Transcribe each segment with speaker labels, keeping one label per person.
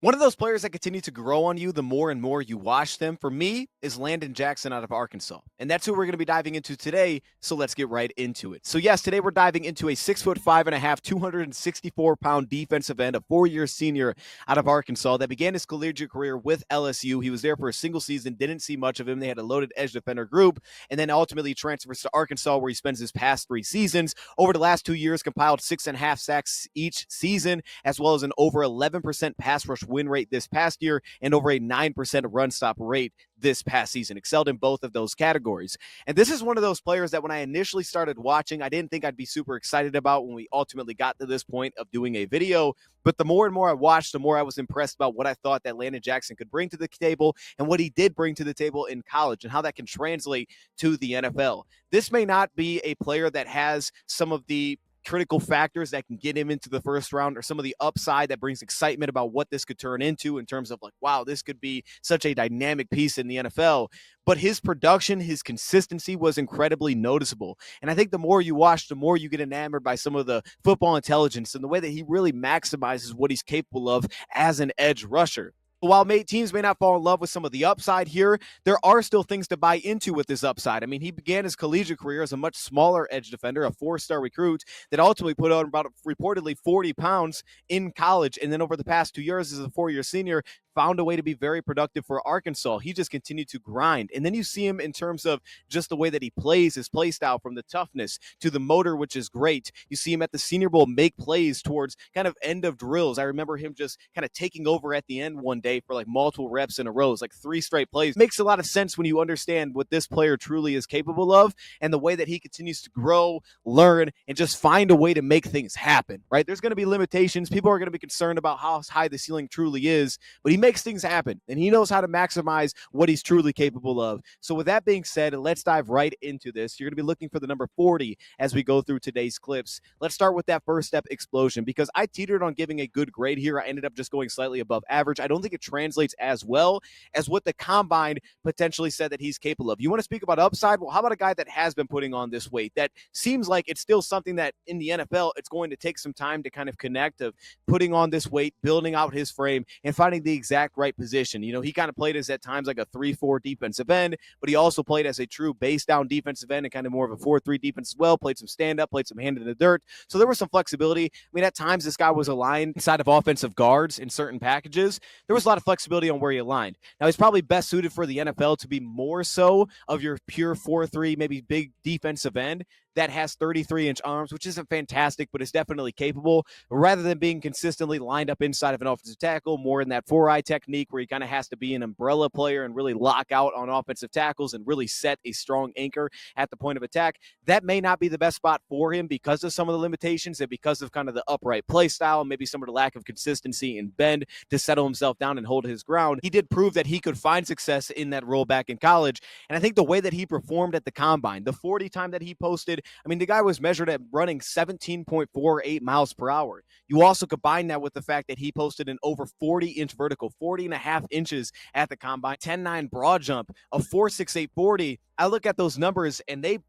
Speaker 1: One of those players that continue to grow on you the more and more you watch them, for me, is Landon Jackson out of Arkansas. And that's who we're going to be diving into today. So let's get right into it. So, yes, today we're diving into a 6'5.5", 264-pound defensive end, a 4-year senior out of Arkansas that began his collegiate career with LSU. He was there for a single season, didn't see much of him. They had a loaded edge defender group, and then ultimately transfers to Arkansas, where he spends his past 3 seasons. Over the last 2 years, compiled 6.5 sacks each season, as well as an over 11% pass rush win rate this past year and over a 9% run stop rate this past season. Excelled in both of those categories. And this is one of those players that when I initially started watching, I didn't think I'd be super excited about when we ultimately got to this point of doing a video. But the more and more I watched, the more I was impressed about what I thought that Landon Jackson could bring to the table and what he did bring to the table in college and how that can translate to the NFL. This may not be a player that has some of the critical factors that can get him into the first round, or some of the upside that brings excitement about what this could turn into in terms of like, wow, this could be such a dynamic piece in the NFL. But his production, his consistency was incredibly noticeable. And I think the more you watch, the more you get enamored by some of the football intelligence and the way that he really maximizes what he's capable of as an edge rusher. While teams may not fall in love with some of the upside here, there are still things to buy into with this upside. I mean, he began his collegiate career as a much smaller edge defender, a 4-star recruit that ultimately put on about reportedly 40 pounds in college. And then over the past 2 years as a 4-year senior, found a way to be very productive for Arkansas. He just continued to grind. And then you see him in terms of just the way that he plays, his play style, from the toughness to the motor, which is great. You see him at the Senior Bowl make plays towards kind of end of drills. I remember him just kind of taking over at the end one day for like multiple reps in a row, like 3 straight plays. Makes a lot of sense when you understand what this player truly is capable of and the way that he continues to grow, learn, and just find a way to make things happen, right? There's going to be limitations. People are going to be concerned about how high the ceiling truly is, but he makes things happen and he knows how to maximize what he's truly capable of. So with that being said, let's dive right into this. You're going to be looking for the number 40 as we go through today's clips. Let's start with that first step explosion, because I teetered on giving a good grade here. I ended up just going slightly above average. I don't think it translates as well as what the combine potentially said that he's capable of. You want to speak about upside? Well, how about a guy that has been putting on this weight that seems like it's still something that in the NFL, it's going to take some time to kind of connect, of putting on this weight, building out his frame, and finding the exact right position. You know, he kind of played as at times like a 3-4 defensive end, but he also played as a true base down defensive end and kind of more of a 4-3 defense as well. Played some stand up, played some hand in the dirt. So there was some flexibility. I mean, at times this guy was aligned inside of offensive guards in certain packages. There was a lot of flexibility on where he aligned. Now he's probably best suited for the NFL to be more so of your pure 4-3, maybe big defensive end that has 33-inch arms, which isn't fantastic, but is definitely capable, rather than being consistently lined up inside of an offensive tackle, more in that 4-eye technique where he kind of has to be an umbrella player and really lock out on offensive tackles and really set a strong anchor at the point of attack. That may not be the best spot for him because of some of the limitations and because of kind of the upright play style and maybe some of the lack of consistency and bend to settle himself down and hold his ground. He did prove that he could find success in that role back in college, and I think the way that he performed at the combine, the 40 time that he posted, I mean, the guy was measured at running 17.48 miles per hour. You also combine that with the fact that he posted an over 40-inch vertical, 40 and a half inches at the combine, 10.9 broad jump, a 4.68 40. I look at those numbers and they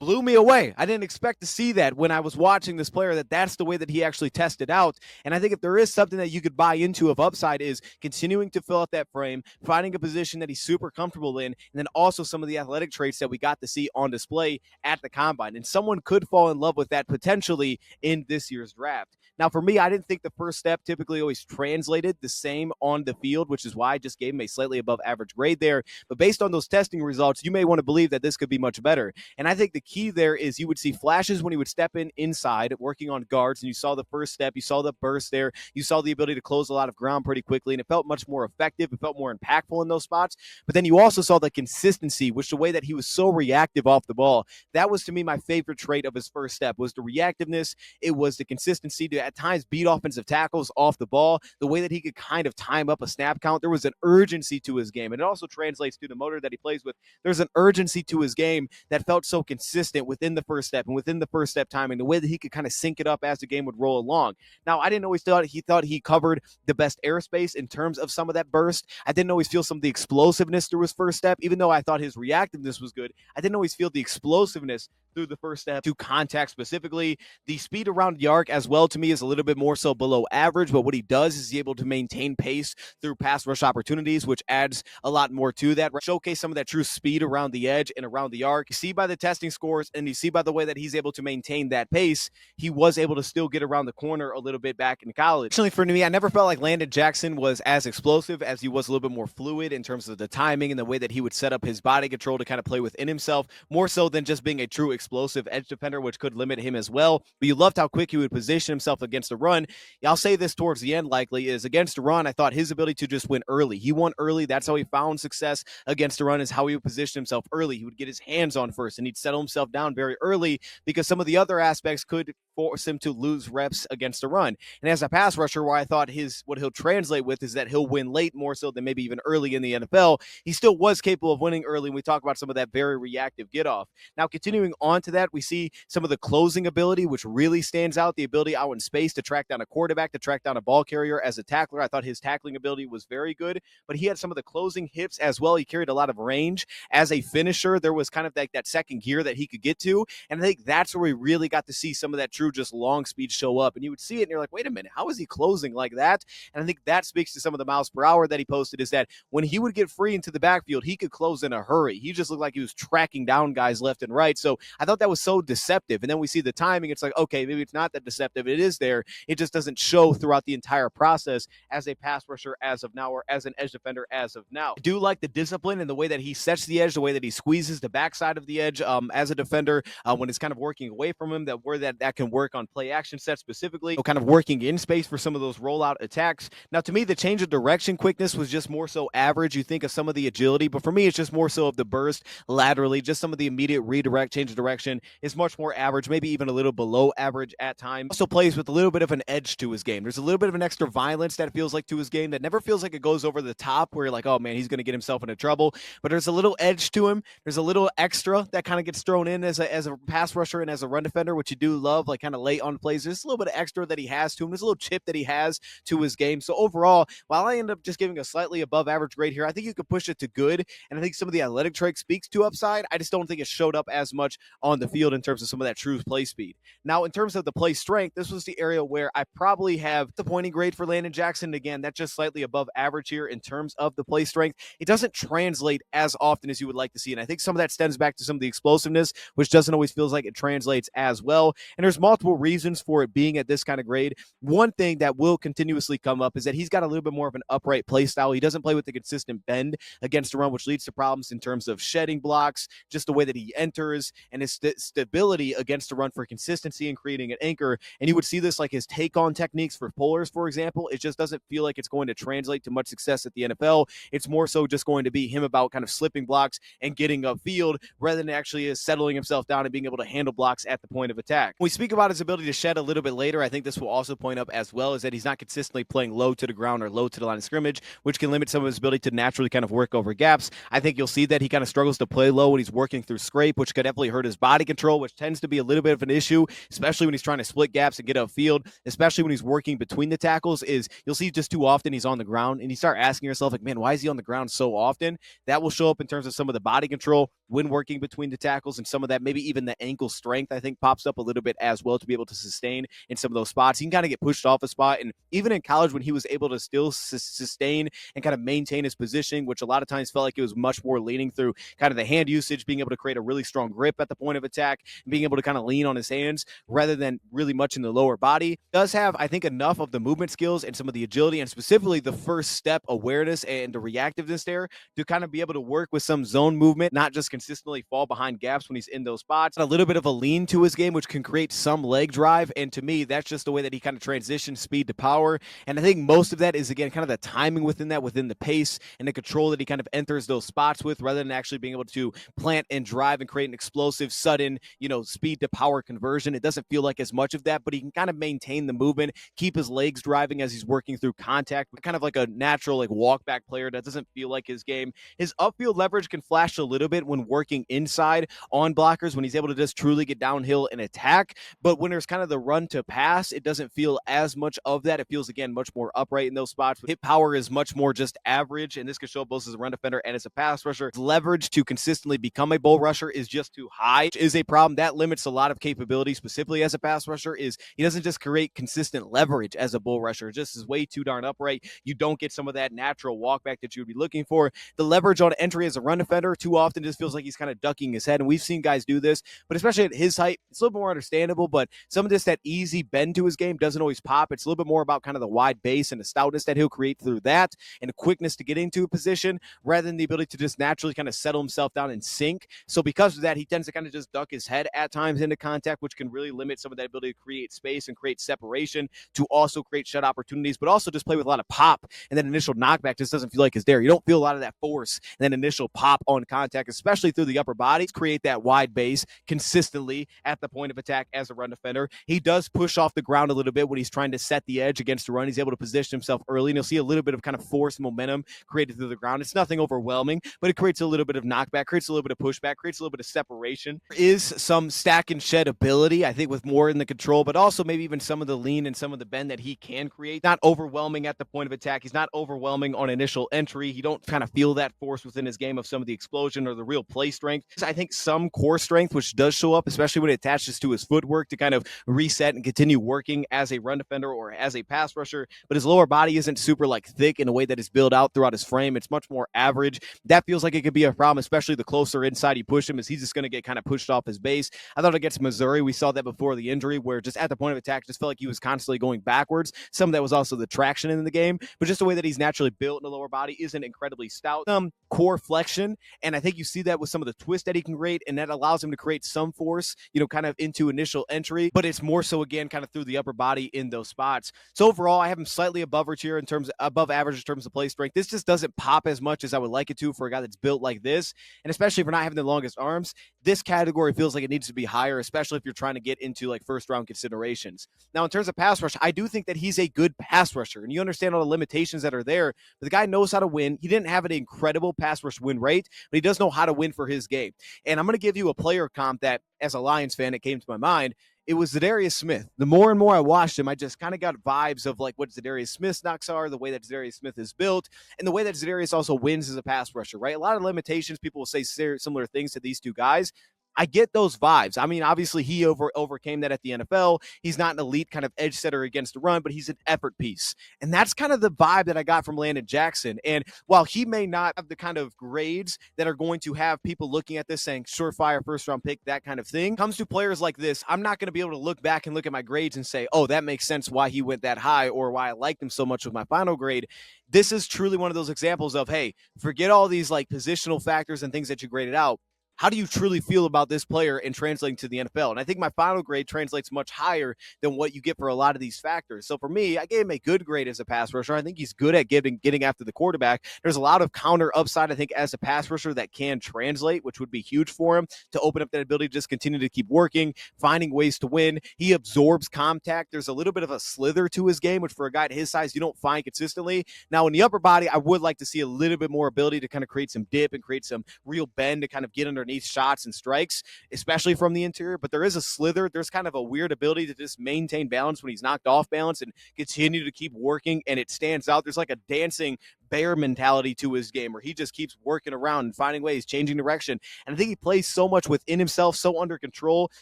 Speaker 1: blew me away. I didn't expect to see that when I was watching this player, that's the way that he actually tested out. And I think if there is something that you could buy into of upside, is continuing to fill out that frame, finding a position that he's super comfortable in, and then also some of the athletic traits that we got to see on display at the combine. And someone could fall in love with that potentially in this year's draft. Now, for me, I didn't think the first step typically always translated the same on the field, which is why I just gave him a slightly above average grade there. But based on those testing results, you may want to believe that this could be much better. And I think the key there is you would see flashes when he would step in inside working on guards, and you saw the first step, you saw the burst there, you saw the ability to close a lot of ground pretty quickly, and it felt much more effective, it felt more impactful in those spots. But then you also saw the consistency, which the way that he was so reactive off the ball, that was to me my favorite trait of his first step, was the reactiveness. It was the consistency to at times beat offensive tackles off the ball, the way that he could kind of time up a snap count. There was an urgency to his game, and it also translates to the motor that he plays with. There's an urgency to his game that felt so consistent within the first step and within the first step timing, the way that he could kind of sync it up as the game would roll along. Now, I didn't always thought he covered the best airspace in terms of some of that burst. I didn't always feel some of the explosiveness through his first step, even though I thought his reactiveness was good. I didn't always feel the explosiveness through the first step to contact specifically. The speed around the arc as well to me is a little bit more so below average, but what he does is he's able to maintain pace through pass rush opportunities, which adds a lot more to that. Showcase some of that true speed around the edge and around the arc. You see by the testing scores and you see by the way that he's able to maintain that pace, he was able to still get around the corner a little bit back in college. Actually, for me, I never felt like Landon Jackson was as explosive as he was a little bit more fluid in terms of the timing and the way that he would set up his body control to kind of play within himself, more so than just being a true explosive edge defender, which could limit him as well. But you loved how quick he would position himself against the run. I'll say this towards the end likely is against the run, I thought his ability to just win early. He won early. That's how he found success against the run, is how he would position himself early. He would get his hands on first and he'd settle himself down very early because some of the other aspects could force him to lose reps against the run. And as a pass rusher, where I thought what he'll translate with is that he'll win late more so than maybe even early in the NFL, he still was capable of winning early. And we talk about some of that very reactive get off. Now, continuing on to that, we see some of the closing ability, which really stands out, the ability out in space to track down a quarterback, to track down a ball carrier as a tackler. I thought his tackling ability was very good, but he had some of the closing hips as well. He carried a lot of range. As a finisher, there was kind of like that second gear that he could get to. And I think that's where we really got to see some of that true just long speed show up. And you would see it and you're like, wait a minute, how is he closing like that? And I think that speaks to some of the miles per hour that he posted, is that when he would get free into the backfield, he could close in a hurry. He just looked like he was tracking down guys left and right. So I thought that was so deceptive. And then we see the timing. It's like, okay, maybe it's not that deceptive. It is there. It just doesn't show throughout the entire process as a pass rusher as of now, or as an edge defender as of now. I do like the discipline and the way that he sets the edge, the way that he squeezes the backside of the edge as a defender when it's kind of working away from him, that where that can work on play action sets specifically, kind of working in space for some of those rollout attacks. Now, to me, the change of direction quickness was just more so average. You think of some of the agility, but for me, it's just more so of the burst laterally, just some of the immediate redirect, change of direction is much more average, maybe even a little below average at times. Also plays with a little bit of an edge to his game. There's a little bit of an extra violence that it feels like to his game that never feels like it goes over the top where you're like, oh man, he's going to get himself into trouble. But there's a little edge to him. There's a little extra that kind of gets thrown in as a pass rusher and as a run defender, which you do love, like kind of late on plays. There's a little bit of extra that he has to him. There's a little chip that he has to his game. So overall, while I end up just giving a slightly above average grade here, I think you could push it to good. And I think some of the athletic traits speaks to upside. I just don't think it showed up as much on the field in terms of some of that true play speed. Now, in terms of the play strength, this was the area where I probably have the pointing grade for Landon Jackson. Again, that's just slightly above average here in terms of the play strength. It doesn't translate as often as you would like to see. And I think some of that stems back to some of the explosiveness, which doesn't always feel like it translates as well. And there's multiple reasons for it being at this kind of grade. One thing that will continuously come up is that he's got a little bit more of an upright play style. He doesn't play with the consistent bend against the run, which leads to problems in terms of shedding blocks, just the way that he enters, and his stability against the run for consistency and creating an anchor. And you would see this like his take-on techniques for pullers, for example. It just doesn't feel like it's going to translate to much success at the NFL. It's more so just going to be him about kind of slipping blocks and getting upfield rather than actually settling himself down and being able to handle blocks at the point of attack. When we speak about his ability to shed a little bit later, I think this will also point up as well, is that he's not consistently playing low to the ground or low to the line of scrimmage, which can limit some of his ability to naturally kind of work over gaps. I think you'll see that he kind of struggles to play low when he's working through scrape, which could definitely hurt his body control, which tends to be a little bit of an issue, especially when he's trying to split gaps and get upfield, especially when he's working between the tackles. Is you'll see just too often he's on the ground, and you start asking yourself, like, man, why is he on the ground so often? That will show up in terms of some of the body control when working between the tackles, and some of that, maybe even the ankle strength, I think pops up a little bit as well to be able to sustain in some of those spots. He can kind of get pushed off a spot, and even in college when he was able to still sustain and kind of maintain his positioning, which a lot of times felt like it was much more leaning through kind of the hand usage, being able to create a really strong grip at the point of attack, and being able to kind of lean on his hands rather than really much in the lower body. Does have, I think, enough of the movement skills and some of the agility and specifically the first step awareness and the reactiveness there to kind of be able to work with some zone movement, not just consistently fall behind gaps when he's in those spots. A little bit of a lean to his game, which can create some leg drive. And to me, that's just the way that he kind of transitions speed to power. And I think most of that is, again, kind of the timing within that, within the pace and the control that he kind of enters those spots with, rather than actually being able to plant and drive and create an explosive, sudden, speed to power conversion. It doesn't feel like as much of that, but he can kind of maintain the movement, keep his legs driving as he's working through contact, kind of like a natural, like walk back player. That doesn't feel like his game. His upfield leverage can flash a little bit when working inside on blockers, when he's able to just truly get downhill and attack. But but when there's kind of the run to pass, it doesn't feel as much of that. It feels, again, much more upright in those spots. Hit power is much more just average, and this can show up both as a run defender and as a pass rusher. Leverage to consistently become a bull rusher is just too high, which is a problem. That limits a lot of capability, specifically as a pass rusher, is he doesn't just create consistent leverage as a bull rusher. It just is way too darn upright. You don't get some of that natural walk back that you would be looking for. The leverage on entry as a run defender too often just feels like he's kind of ducking his head, and we've seen guys do this, but especially at his height, it's a little more understandable, but some of this, that easy bend to his game doesn't always pop. It's a little bit more about kind of the wide base and the stoutness that he'll create through that and the quickness to get into a position rather than the ability to just naturally kind of settle himself down and sink. So because of that, he tends to kind of just duck his head at times into contact, which can really limit some of that ability to create space and create separation, to also create shut opportunities, but also just play with a lot of pop, and that initial knockback just doesn't feel like it's there. You don't feel a lot of that force and that initial pop on contact, especially through the upper body. Create that wide base consistently at the point of attack as a run defender. He does push off the ground a little bit when he's trying to set the edge against the run. He's able to position himself early, and you'll see a little bit of kind of force and momentum created through the ground. It's nothing overwhelming, but it creates a little bit of knockback, creates a little bit of pushback, creates a little bit of separation. There is some stack and shed ability, I think, with more in the control, but also maybe even some of the lean and some of the bend that he can create. Not overwhelming at the point of attack. He's not overwhelming on initial entry. You don't kind of feel that force within his game of some of the explosion or the real play strength. I think some core strength, which does show up, especially when it attaches to his footwork to kind of reset and continue working as a run defender or as a pass rusher, but his lower body isn't super like thick in a way that is built out throughout his frame. It's much more average. That feels like it could be a problem, especially the closer inside you push him, as he's just going to get kind of pushed off his base. I thought against Missouri, we saw that before the injury, where just at the point of attack, just felt like he was constantly going backwards. Some of that was also the traction in the game, but just the way that he's naturally built in the lower body isn't incredibly stout. Core flexion, and I think you see that with some of the twist that he can create, and that allows him to create some force, kind of into initial entry, but it's more so, again, kind of through the upper body in those spots. So overall, I have him slightly above average here above average in terms of play strength. This just doesn't pop as much as I would like it to for a guy that's built like this, and especially for not having the longest arms. This category feels like it needs to be higher, especially if you're trying to get into like first round considerations. Now, in terms of pass rush, I do think that he's a good pass rusher, and you understand all the limitations that are there, but the guy knows how to win. He didn't have an incredible pass rush win rate, but he does know how to win for his game. And I'm going to give you a player comp that, as a Lions fan, it came to my mind. It was Za'Darius Smith. The more and more I watched him, I just kind of got vibes of like what Za'Darius Smith's knocks are, the way that Za'Darius Smith is built, and the way that Za'Darius also wins as a pass rusher, right? A lot of limitations. People will say similar things to these two guys. I get those vibes. I mean, obviously, he overcame that at the NFL. He's not an elite kind of edge setter against the run, but he's an effort piece. And that's kind of the vibe that I got from Landon Jackson. And while he may not have the kind of grades that are going to have people looking at this saying, surefire first-round pick, that kind of thing, comes to players like this, I'm not going to be able to look back and look at my grades and say, oh, that makes sense why he went that high or why I liked him so much with my final grade. This is truly one of those examples of, hey, forget all these like positional factors and things that you graded out. How do you truly feel about this player and translating to the NFL? And I think my final grade translates much higher than what you get for a lot of these factors. So for me, I gave him a good grade as a pass rusher. I think he's good at getting after the quarterback. There's a lot of counter upside, I think, as a pass rusher that can translate, which would be huge for him to open up that ability to just continue to keep working, finding ways to win. He absorbs contact. There's a little bit of a slither to his game, which for a guy at his size, you don't find consistently. Now, in the upper body, I would like to see a little bit more ability to kind of create some dip and create some real bend to kind of get underneath shots and strikes, especially from the interior. But there is a slither. There's kind of a weird ability to just maintain balance when he's knocked off balance and continue to keep working, and it stands out. There's like a dancing bear mentality to his game where he just keeps working around and finding ways, changing direction. And I think he plays so much within himself, so under control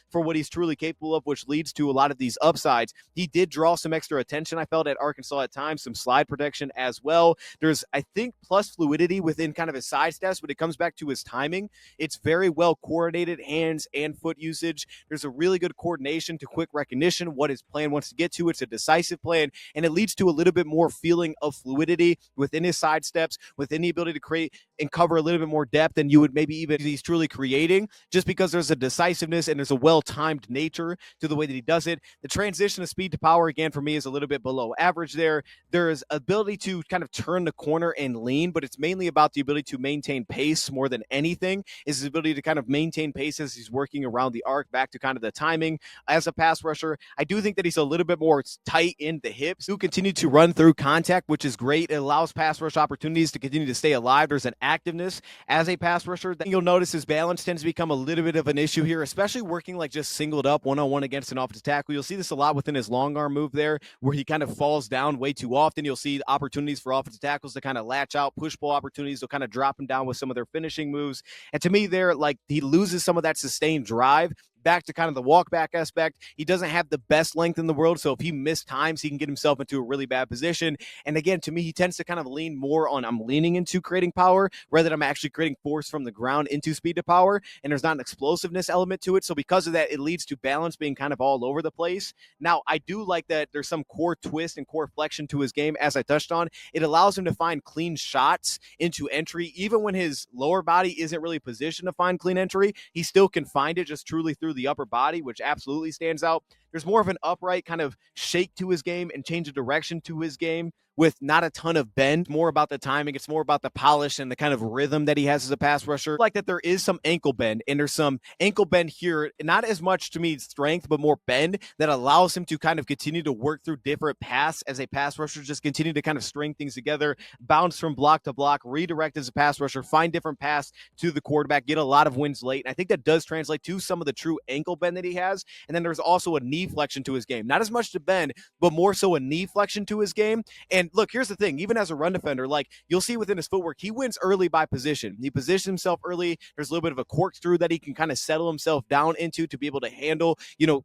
Speaker 1: for what he's truly capable of, which leads to a lot of these upsides. He did draw some extra attention, I felt, at Arkansas at times, some slide protection as well. There's, I think, plus fluidity within kind of his side steps, but it comes back to his timing. It's very well coordinated hands and foot usage. There's a really good coordination to quick recognition, what his plan wants to get to. It's a decisive plan, and it leads to a little bit more feeling of fluidity within his side steps, within the ability to create and cover a little bit more depth than you would maybe even he's truly creating, just because there's a decisiveness and there's a well-timed nature to the way that he does it. The transition of speed to power, again, for me, is a little bit below average there. There is ability to kind of turn the corner and lean, but it's mainly about the ability to maintain pace more than anything, is his ability to kind of maintain pace as he's working around the arc, back to kind of the timing. As a pass rusher, I do think that he's a little bit more tight in the hips, who continue to run through contact, which is great. It allows pass rushers rush opportunities to continue to stay alive. There's an activeness as a pass rusher. Then you'll notice his balance tends to become a little bit of an issue here, especially working like just singled up one-on-one against an offensive tackle. You'll see this a lot within his long arm move there, where he kind of falls down way too often. You'll see opportunities for offensive tackles to kind of latch out, push pull opportunities. They'll kind of drop him down with some of their finishing moves. And to me, there, like, he loses some of that sustained drive. Back to kind of the walk back aspect. He doesn't have the best length in the world, so if he missed times, he can get himself into a really bad position. And again, to me, he tends to kind of lean more on I'm leaning into creating power rather than I'm actually creating force from the ground into speed to power. And there's not an explosiveness element to it. So because of that, it leads to balance being kind of all over the place. Now, I do like that there's some core twist and core flexion to his game, as I touched on. It allows him to find clean shots into entry, even when his lower body isn't really positioned to find clean entry. He still can find it just truly through the upper body, which absolutely stands out. There's more of an upright kind of shake to his game and change of direction to his game with not a ton of bend. More about the timing. It's more about the polish and the kind of rhythm that he has as a pass rusher. Like that there is some ankle bend, and there's some ankle bend here, not as much to me strength, but more bend that allows him to kind of continue to work through different paths as a pass rusher, just continue to kind of string things together, bounce from block to block, redirect as a pass rusher, find different paths to the quarterback, get a lot of wins late. And I think that does translate to some of the true ankle bend that he has. And then there's also a knee flexion to his game. Not as much to bend, but more so a knee flexion to his game. And look, here's the thing. Even as a run defender, like you'll see within his footwork, he wins early by position. He positions himself early. There's a little bit of a corkscrew that he can kind of settle himself down into to be able to handle,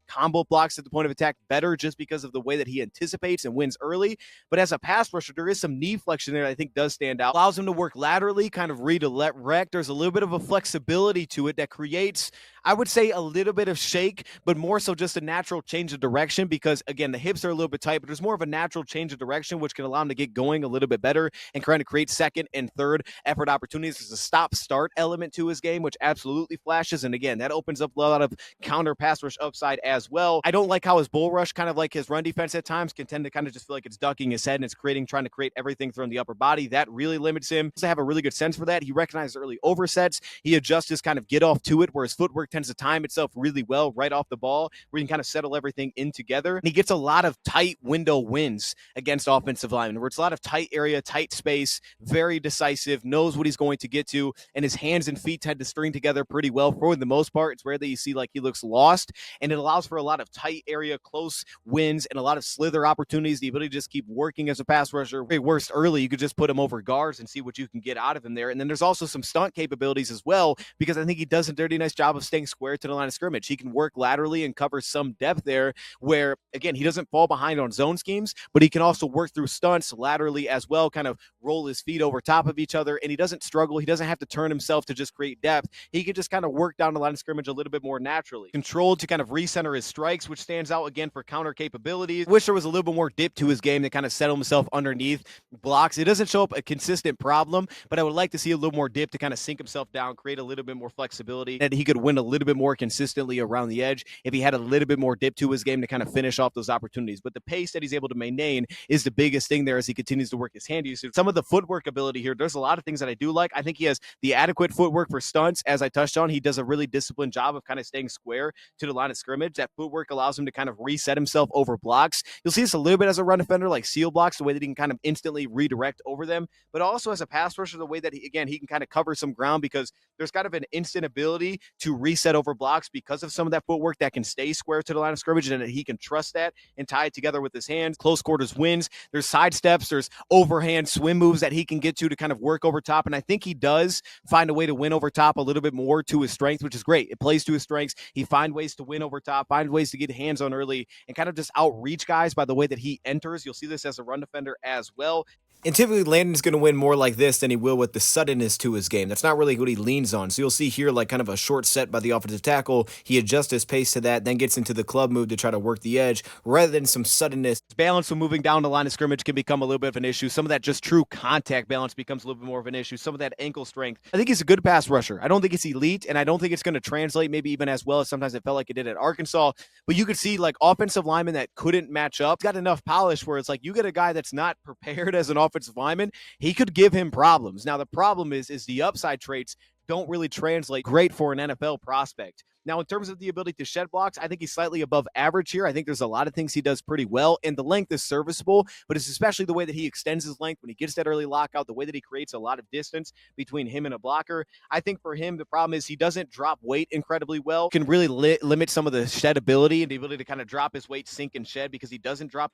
Speaker 1: combo blocks at the point of attack better just because of the way that he anticipates and wins early. But as a pass rusher, there is some knee flexion there that I think does stand out. Allows him to work laterally, kind of redirect. There's a little bit of a flexibility to it that creates, I would say, a little bit of shake, but more so just a natural change of direction because, again, the hips are a little bit tight, but there's more of a natural change of direction, which can allow him to get going a little bit better and trying to create second and third effort opportunities. There's a stop-start element to his game, which absolutely flashes, and again, that opens up a lot of counter pass rush upside as well. I don't like how his bull rush, kind of like his run defense at times, can tend to kind of just feel like it's ducking his head and it's trying to create everything from the upper body. That really limits him. To have a really good sense for that. He recognizes early oversets. He adjusts his kind of get off to it, where his footwork tends to time itself really well right off the ball, where you can kind of settle everything in together. And he gets a lot of tight window wins against offensive linemen, where it's a lot of tight area, tight space, very decisive, knows what he's going to get to, and his hands and feet tend to string together pretty well for the most part. It's rare that you see like he looks lost, and it allows for a lot of tight area, close wins, and a lot of slither opportunities. The ability to just keep working as a pass rusher. At worst, early, you could just put him over guards and see what you can get out of him there. And then there's also some stunt capabilities as well, because I think he does a dirty nice job of staying square to the line of scrimmage. He can work laterally and cover some depth there, where, again, he doesn't fall behind on zone schemes, but he can also work through stunts laterally as well, kind of roll his feet over top of each other, and he doesn't struggle. He doesn't have to turn himself to just create depth. He can just kind of work down the line of scrimmage a little bit more naturally. Controlled to kind of recenter his strikes, which stands out again for counter capabilities. Wish there was a little bit more dip to his game to kind of settle himself underneath blocks. It doesn't show up a consistent problem, but I would like to see a little more dip to kind of sink himself down, create a little bit more flexibility, that he could win a little bit more consistently around the edge if he had a little bit more dip to his game to kind of finish off those opportunities. But the pace that he's able to maintain is the biggest thing there as he continues to work his hand usage. Some of the footwork ability here, there's a lot of things that I do like. I think he has the adequate footwork for stunts. As I touched on, he does a really disciplined job of kind of staying square to the line of scrimmage. That footwork allows him to kind of reset himself over blocks. You'll see this a little bit as a run defender, like seal blocks, the way that he can kind of instantly redirect over them, but also as a pass rusher, the way that he can kind of cover some ground, because there's kind of an instant ability to reset over blocks because of some of that footwork that can stay square to the line of scrimmage, and that he can trust that and tie it together with his hands. Close quarters wins. There's side steps. There's overhand swim moves that he can get to kind of work over top. And I think he does find a way to win over top a little bit more to his strength, which is great. It plays to his strengths. He finds ways to win over top, find ways to get hands on early, and kind of just outreach guys by the way that he enters. You'll see this as a run defender as well. And typically, Landon's going to win more like this than he will with the suddenness to his game. That's not really what he leans on. So you'll see here like kind of a short set by the offensive tackle. He adjusts his pace to that, then gets into the club move to try to work the edge rather than some suddenness. Balance when moving down the line of scrimmage can become a little bit of an issue. Some of that just true contact balance becomes a little bit more of an issue. Some of that ankle strength. I think he's a good pass rusher. I don't think it's elite, and I don't think it's going to translate maybe even as well as sometimes it felt like it did at Arkansas. But you could see like offensive linemen that couldn't match up. Got enough polish where it's like you get a guy that's not prepared as an offensive lineman, he could give him problems. Now, the problem is the upside traits don't really translate great for an NFL prospect. Now, in terms of the ability to shed blocks, I think he's slightly above average here. I think there's a lot of things he does pretty well, and the length is serviceable, but it's especially the way that he extends his length when he gets that early lockout, the way that he creates a lot of distance between him and a blocker. I think for him, the problem is he doesn't drop weight incredibly well. Can really limit some of the shed ability and the ability to kind of drop his weight, sink, and shed because he doesn't drop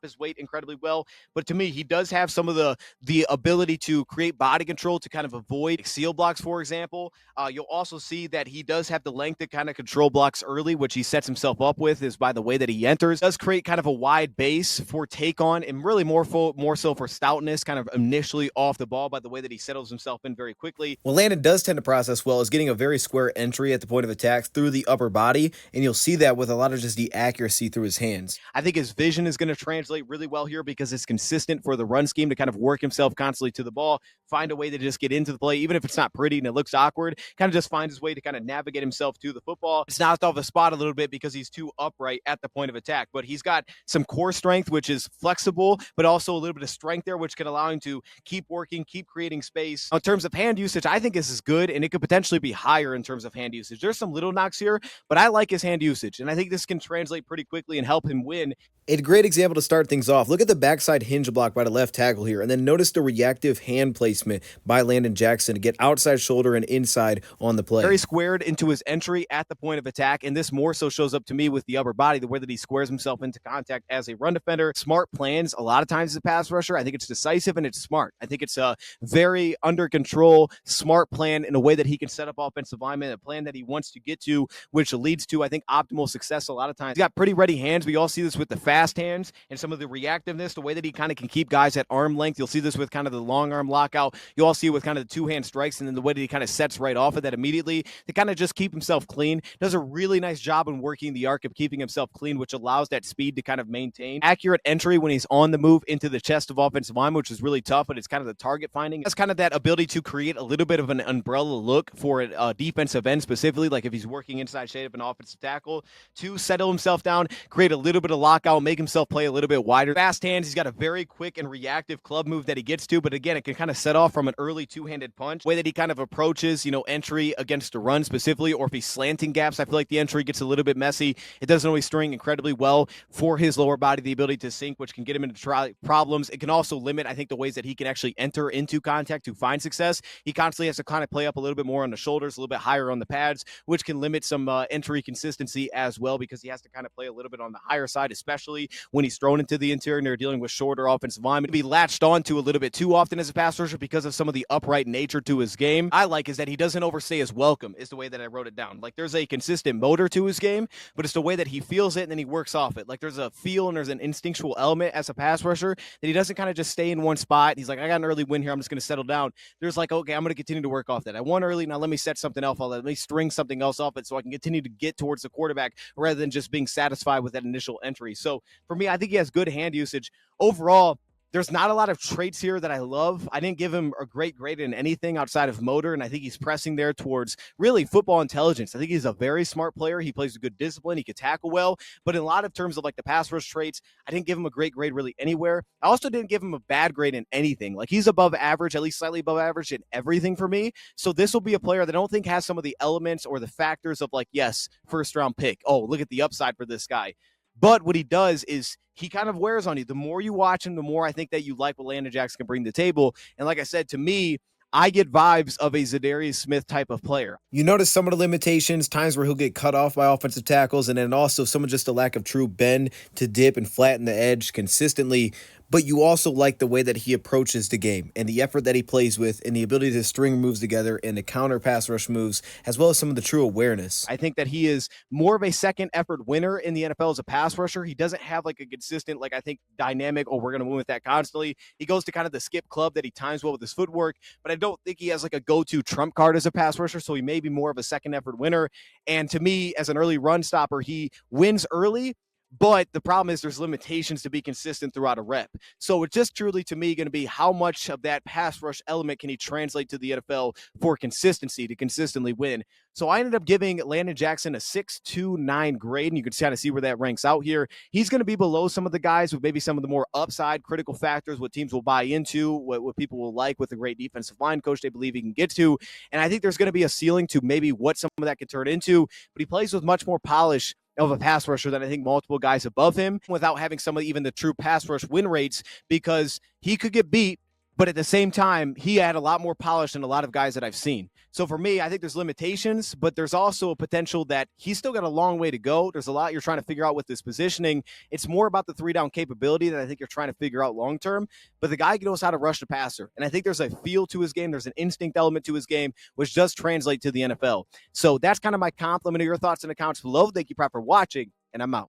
Speaker 1: his weight incredibly well. But to me, he does have some of the ability to create body control to kind of avoid seal blocks, for example. You'll also see that he does have the length to kind of control blocks early, which he sets himself up with is by the way that he enters. Does create kind of a wide base for take on and really more so for stoutness, kind of initially off the ball by the way that he settles himself in very quickly.
Speaker 2: What Landon does tend to process well is getting a very square entry at the point of attack through the upper body, and you'll see that with a lot of just the accuracy through his hands.
Speaker 1: I think his vision is going to translate really well here because it's consistent for the run scheme to kind of work himself constantly to the ball, find a way to just get into the play, even if it's not pretty and it looks awkward, kind of just finds his way to kind of navigate himself to the football. It's knocked off the spot a little bit because he's too upright at the point of attack, but he's got some core strength, which is flexible, but also a little bit of strength there, which can allow him to keep working, keep creating space. In terms of hand usage, I think this is good, and it could potentially be higher in terms of hand usage. There's some little knocks here, but I like his hand usage, and I think this can translate pretty quickly and help him win.
Speaker 2: A great example to start things off. Look at the backside hinge block by the left tackle here, and then notice the reactive hand placement by Landon Jackson to get outside shoulder and inside on the play.
Speaker 1: Very squared into his entry at the point of attack, and this more so shows up to me with the upper body, the way that he squares himself into contact as a run defender. Smart plans a lot of times as a pass rusher. I think it's decisive and it's smart. I think it's a very under control, smart plan in a way that he can set up offensive linemen, a plan that he wants to get to, which leads to, I think, optimal success a lot of times. He's got pretty ready hands. We all see this with the fast hands and some of the reactiveness, the way that he kind of can keep guys at arm length. You'll see this with kind of the long arm lockout. You all see it with kind of the two-hand strikes, and then the way that he kind of sets right off of that immediately to kind of just keep himself clean. Does a really nice job in working the arc of keeping himself clean, which allows that speed to kind of maintain. Accurate entry when he's on the move into the chest of offensive line, which is really tough, but it's kind of the target finding. That's kind of that ability to create a little bit of an umbrella look for a defensive end specifically, like if he's working inside shade of an offensive tackle, to settle himself down, create a little bit of lockout, make himself play a little bit wider. Fast hands, he's got a very quick and reactive club move that he gets to, but again, it can kind of set off from an early two-handed punch. The way that he kind of approaches, entry against a run specifically, or if he's slanting gaps, I feel like the entry gets a little bit messy. It doesn't always string incredibly well for his lower body, the ability to sink, which can get him into problems. It can also limit, I think, the ways that he can actually enter into contact to find success. He constantly has to kind of play up a little bit more on the shoulders, a little bit higher on the pads, which can limit some entry consistency as well, because he has to kind of play a little bit on the higher side, especially when he's thrown into the interior and they're dealing with shorter offensive linemen. To be latched onto a little bit too often as a pass rusher because of some of the upright nature to his game. I like is that he doesn't overstay his welcome, is the way that I wrote it down. Like, there's a consistent motor to his game, but it's the way that he feels it and then he works off it. Like, there's a feel and there's an instinctual element as a pass rusher that he doesn't kind of just stay in one spot. He's like, I got an early win here, I'm just going to settle down. There's like, okay, I'm going to continue to work off that. I won early, now let me set something else off. Let me string something else off it so I can continue to get towards the quarterback rather than just being satisfied with that initial entry. So for me, I think he has good hand usage. Overall, there's not a lot of traits here that I love. I didn't give him a great grade in anything outside of motor, and I think he's pressing there towards really football intelligence. I think he's a very smart player. He plays with good discipline. He can tackle well, but in a lot of terms of like the pass rush traits, I didn't give him a great grade really anywhere. I also didn't give him a bad grade in anything. Like, he's above average, at least slightly above average in everything for me. So this will be a player that I don't think has some of the elements or the factors of like, yes, first round pick. Oh, look at the upside for this guy. But what he does is he kind of wears on you. The more you watch him, the more I think that you like what Landon Jackson can bring to the table. And like I said, to me, I get vibes of a Za'Darius Smith type of player.
Speaker 2: You notice some of the limitations, times where he'll get cut off by offensive tackles, and then also some of just a lack of true bend to dip and flatten the edge consistently. But you also like the way that he approaches the game and the effort that he plays with and the ability to string moves together and to counter pass rush moves, as well as some of the true awareness.
Speaker 1: I think that he is more of a second effort winner in the NFL as a pass rusher. He doesn't have like a consistent, like I think, dynamic, oh, we're going to win with that constantly. He goes to kind of the skip club that he times well with his footwork, but I don't think he has like a go-to trump card as a pass rusher, so he may be more of a second effort winner. And to me, as an early run stopper, he wins early, But the problem is there's limitations to be consistent throughout a rep. So it's just truly to me going to be how much of that pass rush element can he translate to the NFL for consistency to consistently win. So I ended up giving Landon Jackson a 6.29 grade, and you can kind of see where that ranks out here. He's going to be below some of the guys with maybe some of the more upside critical factors, what teams will buy into, what people will like with a great defensive line coach they believe he can get to. And I think there's going to be a ceiling to maybe what some of that could turn into, but he plays with much more polish of a pass rusher than I think multiple guys above him without having some of even the true pass rush win rates, because he could get beat, but at the same time, he had a lot more polish than a lot of guys that I've seen. So for me, I think there's limitations, but there's also a potential that he's still got a long way to go. There's a lot you're trying to figure out with this positioning. It's more about the 3-down capability that I think you're trying to figure out long term. But the guy knows how to rush the passer. And I think there's a feel to his game. There's an instinct element to his game, which does translate to the NFL. So that's kind of my compliment of your thoughts in the comments below. Thank you, Prop, for watching, and I'm out.